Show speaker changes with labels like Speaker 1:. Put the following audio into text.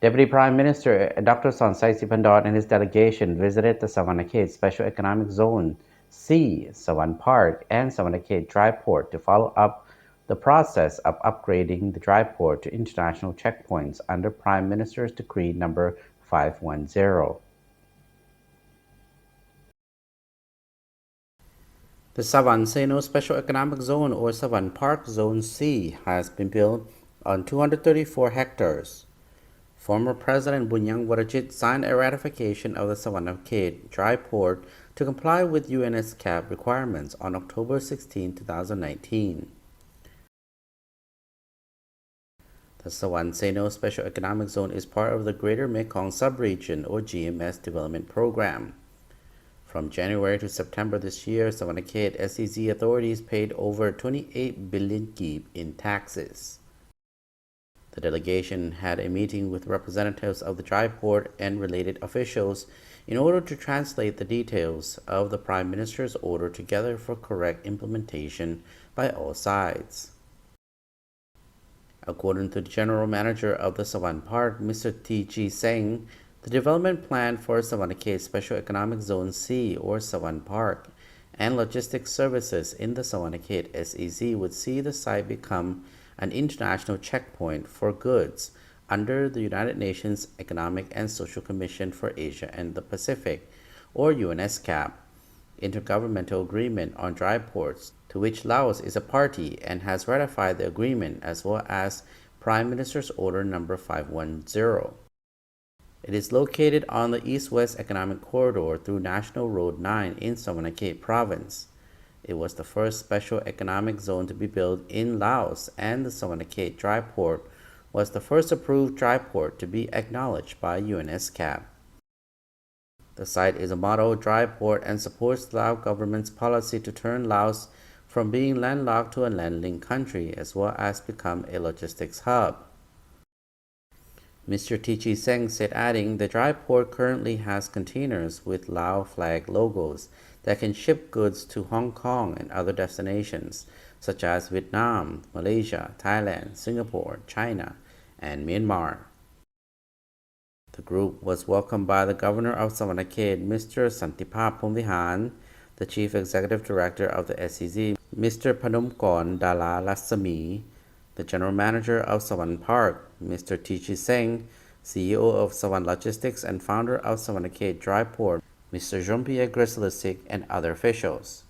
Speaker 1: Deputy Prime Minister Dr. Sonsai Sipandot and his delegation visited the Savannakhet Special Economic Zone C, Savan Park, and Savannakhet Dry Port to follow up the process of upgrading the dry port to international checkpoints under Prime Minister's Decree number 510. The Savan Seno Special Economic Zone or Savan Park Zone C has been built on 234 hectares. Former President Bunyang Warajit signed a ratification of the Savannakhet Dry Port to comply with UNSCAP requirements on October 16, 2019. The Savan Seno Special Economic Zone is part of the Greater Mekong Subregion or GMS development program. From January to September this year, Savannakhet SEZ authorities paid over 28 billion kip in taxes. The delegation had a meeting with representatives of the dry port and related officials in order to translate the details of the Prime Minister's order together for correct implementation by all sides. According to the General Manager of the Savan Park, Mr. T.G. Seng, the development plan for Savannakhet Special Economic Zone C or Savan Park and logistics services in the Savannakhet SEZ would see the site become an international checkpoint for goods under the United Nations Economic and Social Commission for Asia and the Pacific, or UNSCAP, Intergovernmental Agreement on Dry Ports, to which Laos is a party and has ratified the agreement, as well as Prime Minister's Order number 510. It is located on the East-West Economic Corridor through National Road 9 in Savannakhet Province. It was the first special economic zone to be built in Laos, and the Savannakhet Dry Port was the first approved dry port to be acknowledged by UNSCAP. The site is a model dry port and supports the Lao government's policy to turn Laos from being landlocked to a land-linked country, as well as become a logistics hub. Mr. T.G. Seng said, adding, the dry port currently has containers with Lao flag logos that can ship goods to Hong Kong and other destinations, such as Vietnam, Malaysia, Thailand, Singapore, China, and Myanmar. The group was welcomed by the Governor of Savannakhet, Mr. Santipap Phomvihan, the Chief Executive Director of the SEZ, Mr. Panomkorn Dala Lassami, the General Manager of Savan Park, Mr. T.G. Seng, CEO of Savan Logistics and founder of Savannakhet Dry Port, Mr. Jean-Pierre Grisolisic, and other officials.